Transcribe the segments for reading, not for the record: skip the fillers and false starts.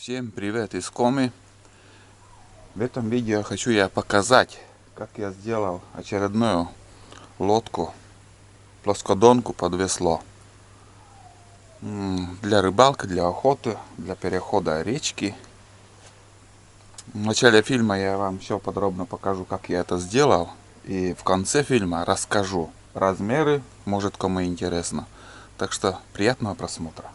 Всем привет из Коми. В этом видео хочу я показать, как я сделал очередную лодку, плоскодонку под весло. Для рыбалки, для охоты, для перехода речки. В начале фильма я вам все подробно покажу, как я это сделал. И в конце фильма расскажу размеры, может кому интересно. Так что приятного просмотра.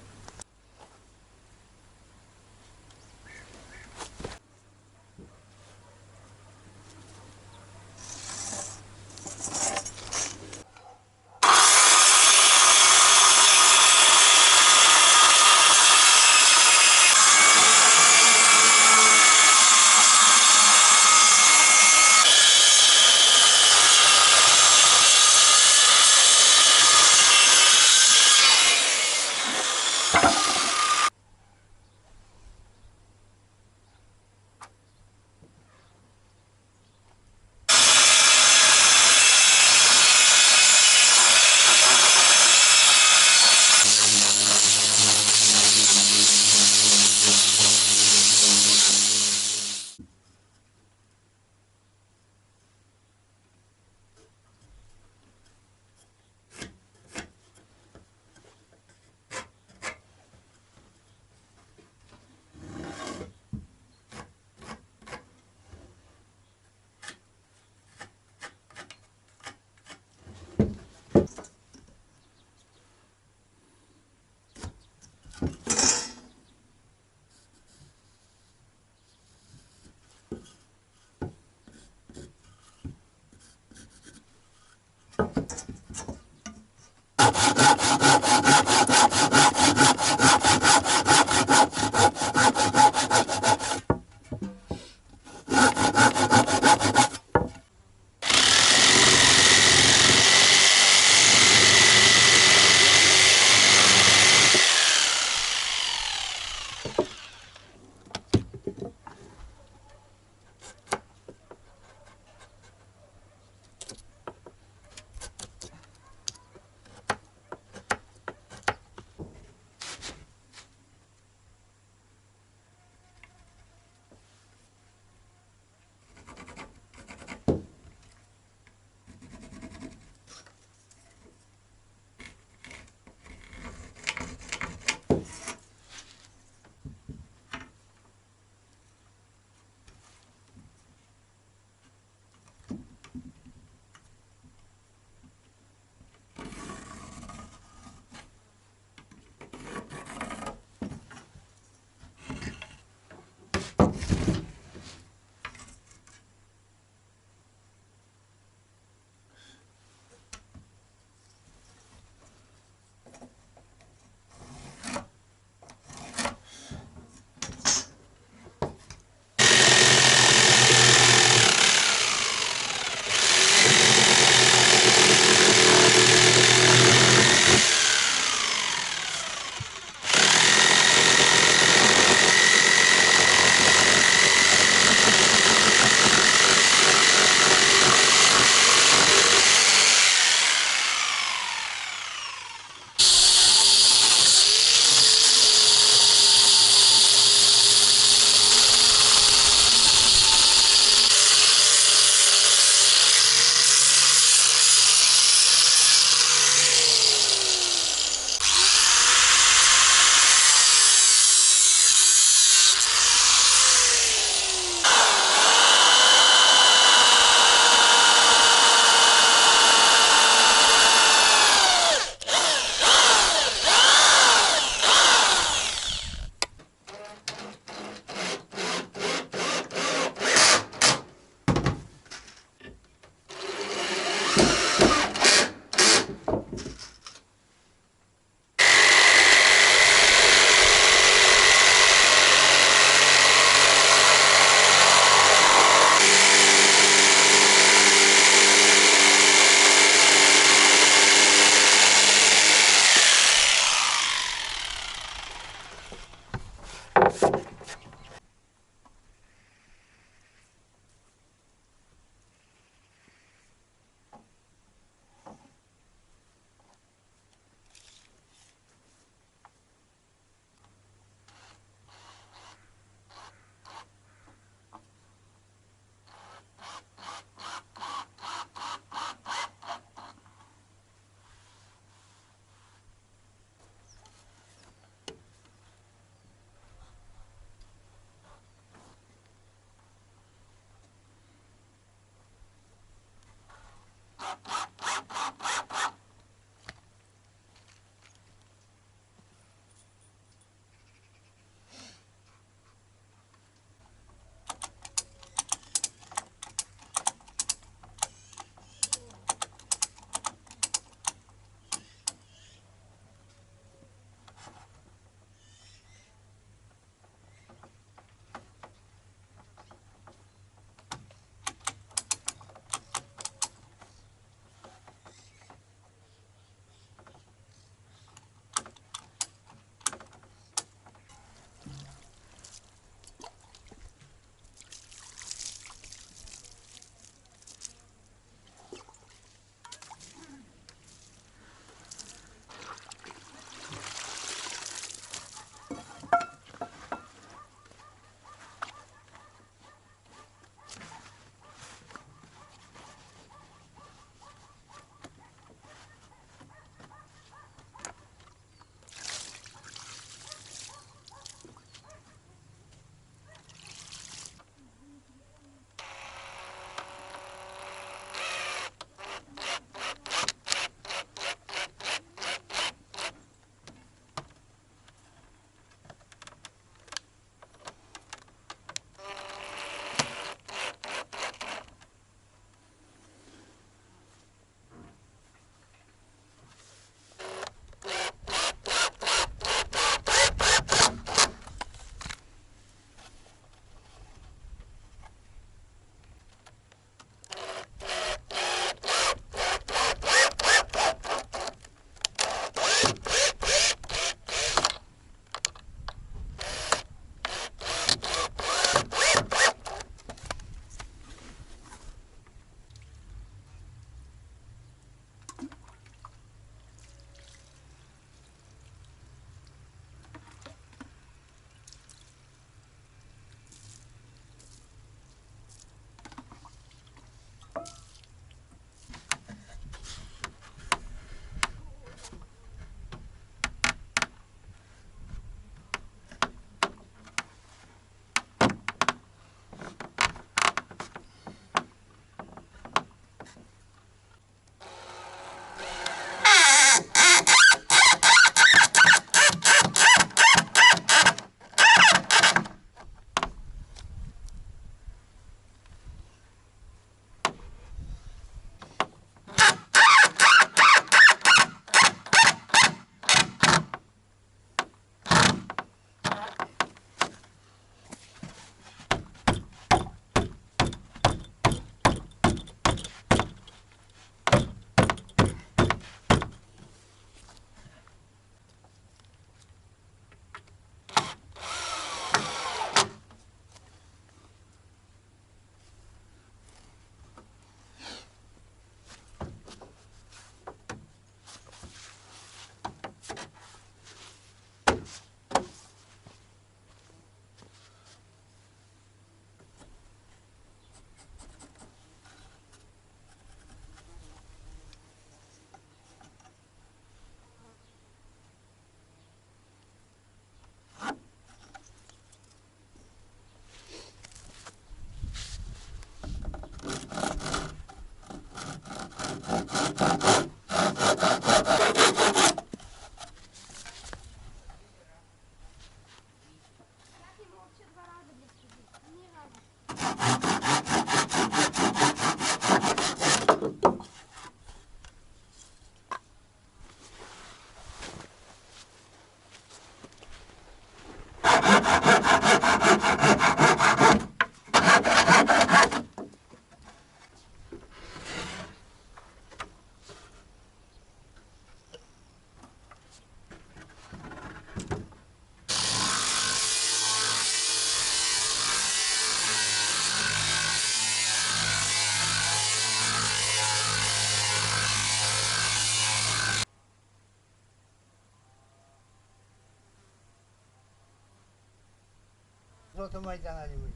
Зото майдана лимой.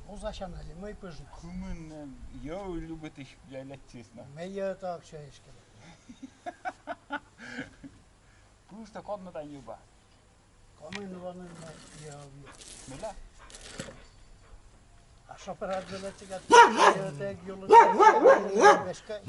Музашан лимой пыжно. Кумын йоу любит их яйлать честно. Мейя так шаешке. Пусть кодно да юба. Комын ванын я. Мила? А шоперат залетигат. Я так юлу. Бешка.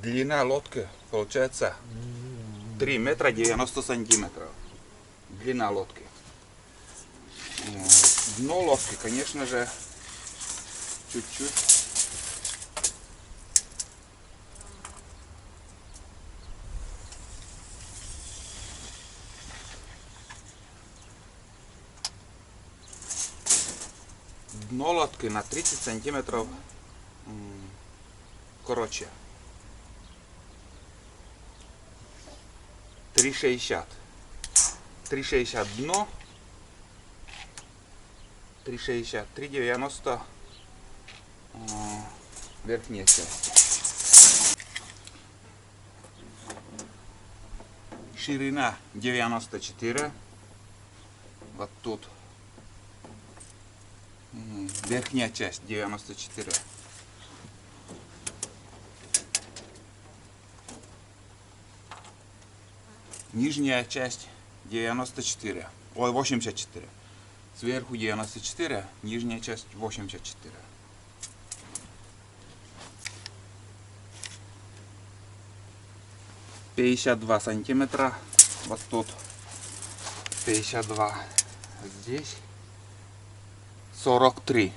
Длина лодки получается 3 метра 90 сантиметров. Длина лодки. Дно лодки, конечно же, чуть-чуть. Дно лодки на 30 сантиметров короче. 3,60. 3,60 дно. 3,60. 3,90 верхняя часть. Ширина 94. Вот тут. Верхняя часть 94. Нижняя часть 94. Ой, 84. Сверху 94, нижняя часть 84. $52 сантиметра. Вот тут 52. Здесь 43.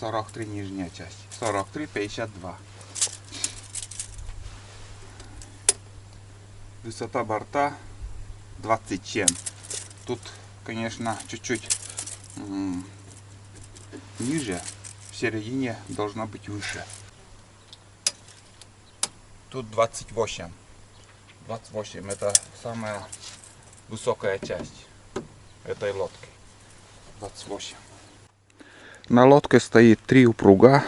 43 нижняя часть. 43, 52. Высота борта 27. Тут, конечно, чуть-чуть ниже. В середине должна быть выше. Тут 28. 28 это самая высокая часть этой лодки. 28. На лодке стоит 3 упруга.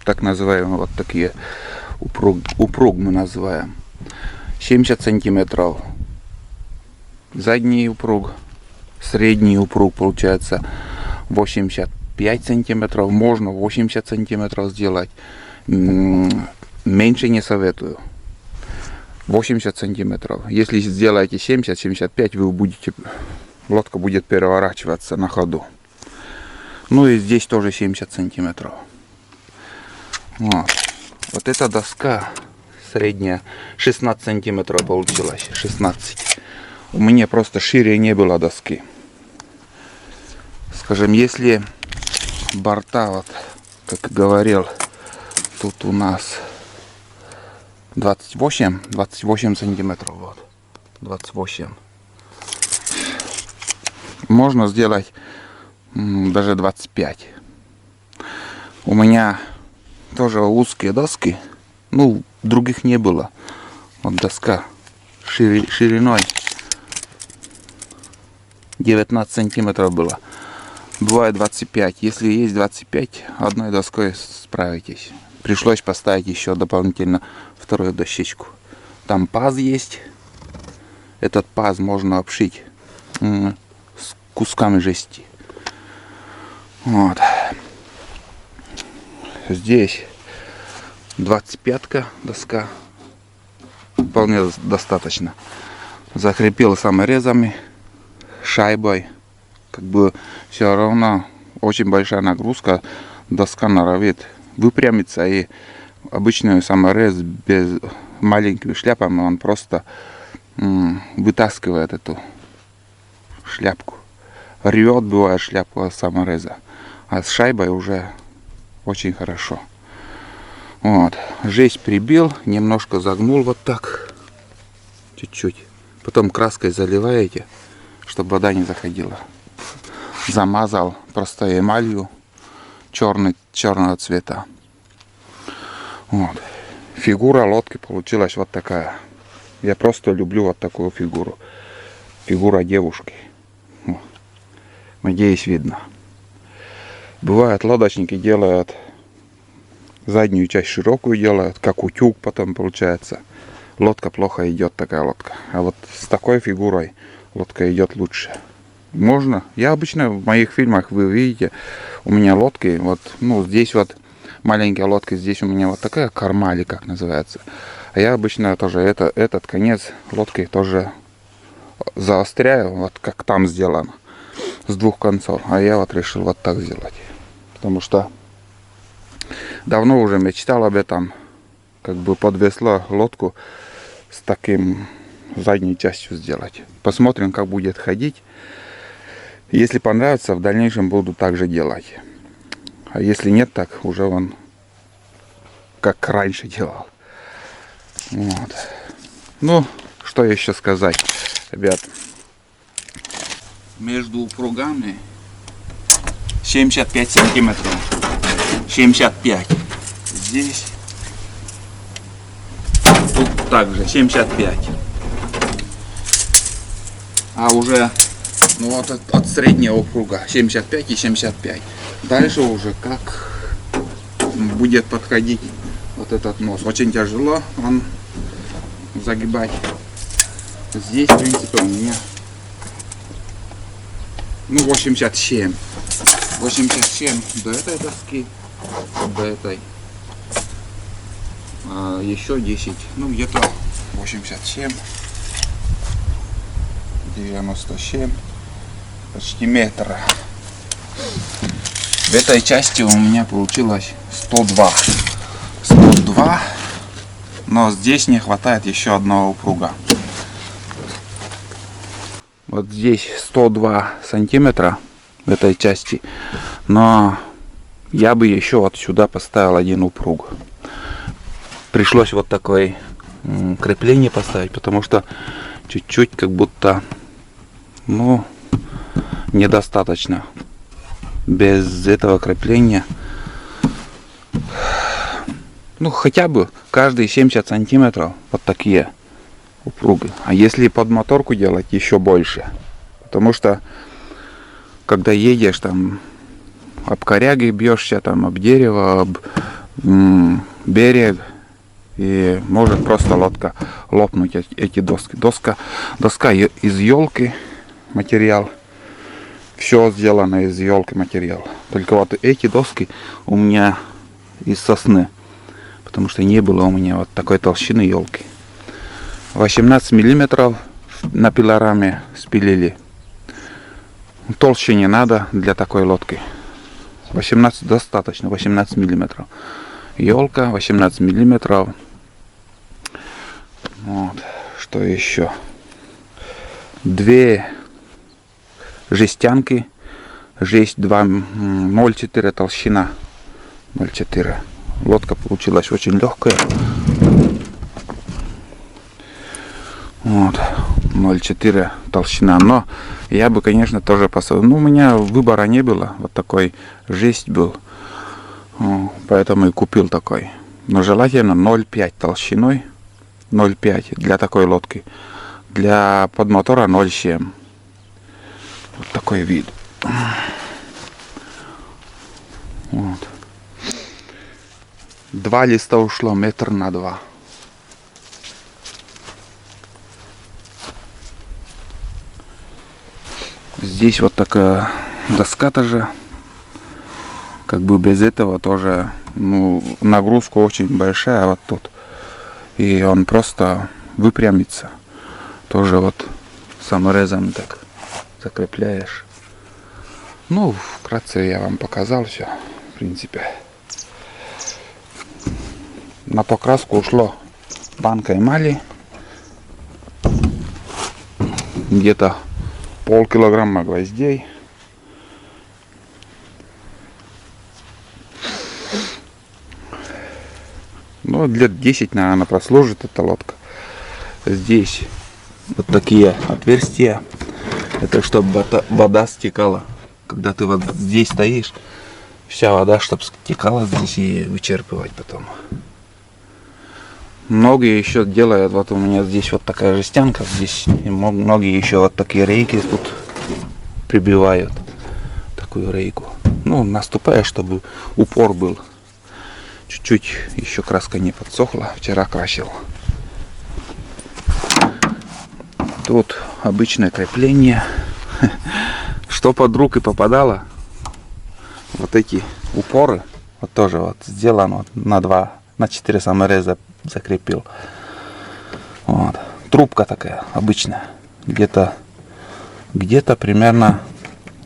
Так называемые вот такие упруг мы называем. 70 сантиметров. Задний упруг. Средний упруг получается 85 сантиметров. Можно 80 сантиметров сделать. Меньше не советую. 80 сантиметров. Если сделаете 70-75, вы будете, лодка будет переворачиваться на ходу. Ну и здесь тоже 70 сантиметров. Вот эта доска средняя 16 сантиметров получилась. 16. У меня просто шире не было доски. Скажем, если борта, вот как говорил, тут у нас 28 сантиметров. Вот. 28. Можно сделать даже 25. У меня тоже узкие доски. Ну, других не было. Вот доска шириной 19 сантиметров было. Бывает 25. Если есть 25, одной доской справитесь. Пришлось поставить еще дополнительно вторую дощечку. Там паз есть. Этот паз можно обшить с кусками жести. Вот. Здесь 25-ка доска. Вполне достаточно. Закрепил саморезами, шайбой. Как бы все равно очень большая нагрузка. Доска норовит выпрямиться, и обычный саморез без маленькими шляпами он просто вытаскивает эту шляпку. Рвет, бывает, шляпку самореза. А с шайбой уже очень хорошо. Вот. Жесть прибил, немножко загнул вот так. Чуть-чуть. Потом краской заливаете, чтобы вода не заходила. Замазал просто эмалью черного цвета. Вот. Фигура лодки получилась вот такая. Я просто люблю вот такую фигуру. Фигура девушки. Вот. Надеюсь, видно. Бывает, лодочники делают заднюю часть широкую, делают, как утюг, потом получается. Лодка плохо идет, такая лодка. А вот с такой фигурой лодка идет лучше. Можно. Я обычно в моих фильмах, вы видите, у меня лодки, вот, ну, здесь вот маленькая лодка, здесь у меня вот такая корма, или как называется. А я обычно тоже этот конец лодки тоже заостряю, вот как там сделано, с двух концов. А я вот решил вот так сделать. Потому что давно уже мечтал об этом. как бы под весло лодку с таким задней частью сделать. Посмотрим, как будет ходить. Если понравится, в дальнейшем буду так же делать. А если нет, так уже он как раньше делал. Вот. Ну, что еще сказать, ребят. Между упругами 75 сантиметров. 75. Здесь. Тут также 75. А уже ну вот от среднего упруга 75 и 75. Дальше уже как будет подходить вот этот нос. Очень тяжело он загибать. Здесь, в принципе, у меня ну 87. 87 до этой доски, до этой. А еще 10. Ну где-то 87. 97. Почти метр. В этой части у меня получилось 102. 102. Но здесь не хватает еще одного упруга. Вот здесь 102 сантиметра в этой части. Но я бы еще вот сюда поставил один упруг. Пришлось вот такое крепление поставить, потому что чуть-чуть как будто ну недостаточно. Без этого крепления ну хотя бы каждые 70 сантиметров вот такие упруги. А если под моторку делать, еще больше. Потому что когда едешь там об коряги бьешься, там об дерево, об берег, и может просто лодка лопнуть эти доски. Доска из елки материал. Все сделано из елки материал. Только вот эти доски у меня из сосны. Потому что не было у меня вот такой толщины елки. 18 миллиметров на пилораме спилили. Толще не надо для такой лодки. 18 достаточно, 18 миллиметров. Елка 18 миллиметров. Вот. Что еще? Две жестянки. Жесть 2 0,4 толщина. 0,4. Лодка получилась очень легкая. Вот. 0,4 толщина. Но я бы, конечно, тоже посоветовал. Ну, у меня выбора не было. Вот такой жесть был. Поэтому и купил такой. Но желательно 0,5 толщиной. 0,5 для такой лодки. Для подмотора 0,7. Вот такой вид. Вот. 2 листа ушло, метр на 2. Здесь вот такая доска тоже. Как бы без этого тоже ну, нагрузка очень большая вот тут. И он просто выпрямится. Тоже вот саморезом так закрепляешь. Ну, вкратце я вам показал все, в принципе. На покраску ушло банка эмали. Где-то полкилограмма гвоздей. Ну, лет 10, наверное, прослужит эта лодка. Здесь вот такие отверстия. Это чтобы вода стекала. Когда ты вот здесь стоишь, вся вода, чтобы стекала здесь и вычерпывать потом. Многие еще делают, вот у меня здесь вот такая жестянка, здесь и многие еще вот такие рейки тут прибивают. Такую рейку. Ну, наступая, чтобы упор был. Чуть-чуть еще краска не подсохла, вчера красил. Тут обычное крепление. Что под руки попадало, вот эти упоры, вот тоже вот сделано на 4 самореза закрепил. Вот. Трубка такая обычная, где-то примерно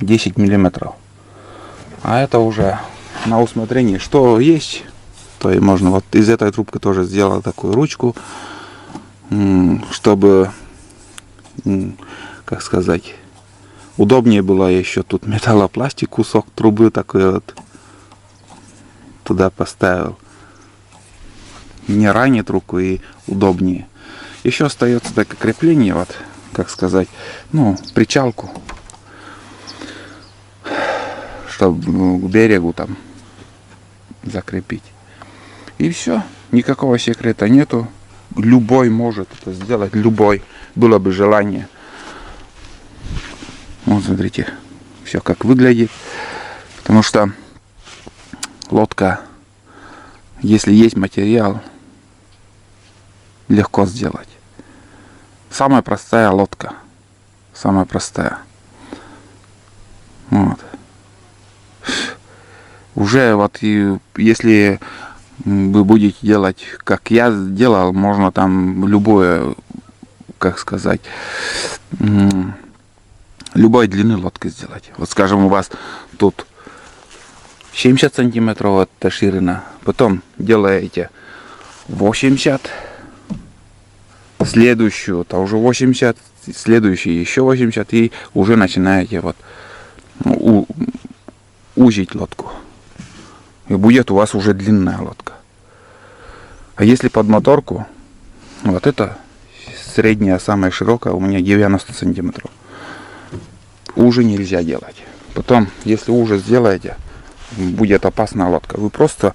10 миллиметров. А это уже на усмотрение, что есть, То и можно вот из этой трубки тоже сделал такую ручку, чтобы, как сказать, удобнее было. Еще тут металлопластик, кусок трубы такой вот туда поставил. Не ранит руку и удобнее. Еще остается такое крепление, вот, как сказать, ну, причалку, чтобы к берегу там закрепить. И все, никакого секрета нету. Любой может это сделать, любой, было бы желание. Вот смотрите, все как выглядит. Потому что лодка, если есть материал, легко сделать. Самая простая лодка. Самая простая. Вот. Уже вот и если вы будете делать, как я делал, можно там любое, как сказать, любой длины лодки сделать. Вот скажем, у вас тут 70 сантиметров это ширина, потом делаете 80, следующую, то уже 80, следующую еще 80, и уже начинаете вот узить лодку. И будет у вас уже длинная лодка. А если под моторку, вот это средняя, самая широкая, у меня 90 сантиметров. Уже нельзя делать. Потом, если уже сделаете, будет опасная лодка. Вы просто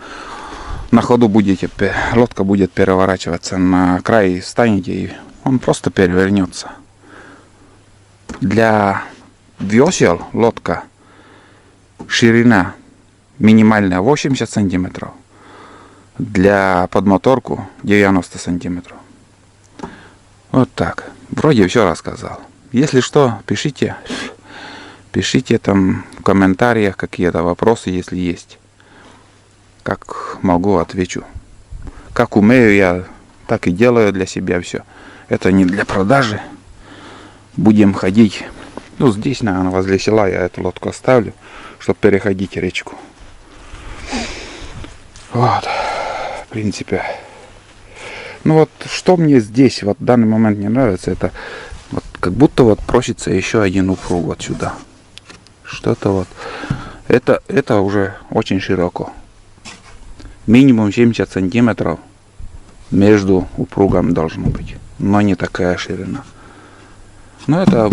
на ходу будете, лодка будет переворачиваться на край, станете, и он просто перевернется. Для весел лодка ширина минимальная 80 сантиметров. Для подмоторку 90 сантиметров. Вот так. Вроде все рассказал. Если что, пишите. Пишите там в комментариях какие-то вопросы, если есть. Как могу, отвечу. Как умею я, так и делаю для себя все. Это не для продажи. Будем ходить. Ну, здесь, наверное, возле села я эту лодку оставлю, чтобы переходить речку. Вот. В принципе. Ну вот, что мне здесь вот в данный момент не нравится, это вот как будто вот просится еще один упруг вот сюда. Что-то вот. Это уже очень широко. Минимум 70 сантиметров между упругом должно быть. Но не такая ширина. Но это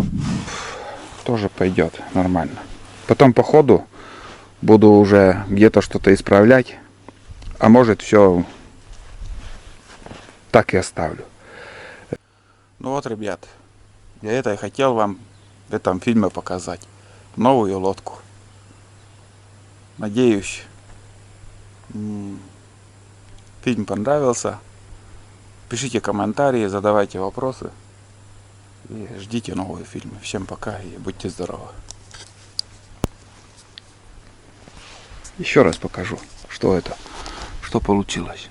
тоже пойдет нормально. Потом по ходу буду уже где-то что-то исправлять. А может все так и оставлю. Ну вот, ребят. Я это и хотел вам в этом фильме показать. Новую лодку. Надеюсь, фильм понравился. Пишите комментарии, задавайте вопросы. И ждите новые фильмы. Всем пока и будьте здоровы. Еще раз покажу, что это, что получилось.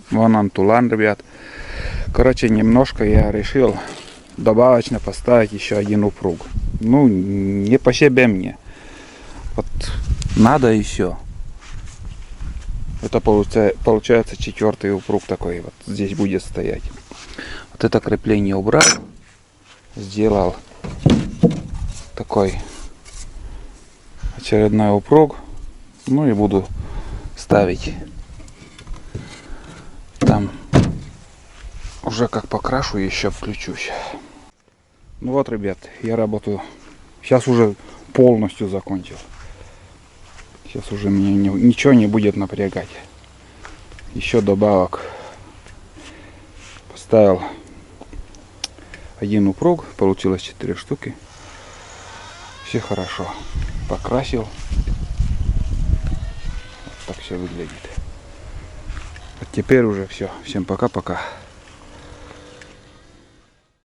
Вон антулан, ребят. Короче, немножко я решил добавочно поставить еще один упруг. Ну, не по себе мне. Вот надо еще. Это получается 4-й упруг такой вот здесь будет стоять. Вот это крепление убрал. Сделал такой очередной упруг. Ну и буду ставить. Там уже как покрашу, еще включусь. Ну вот, ребят, я работаю. Сейчас уже полностью закончил. Сейчас уже меня ничего не будет напрягать. Еще добавок. Поставил один упруг. Получилось 4 штуки. Все хорошо. Покрасил. Вот так все выглядит. Вот теперь уже все. Всем пока-пока.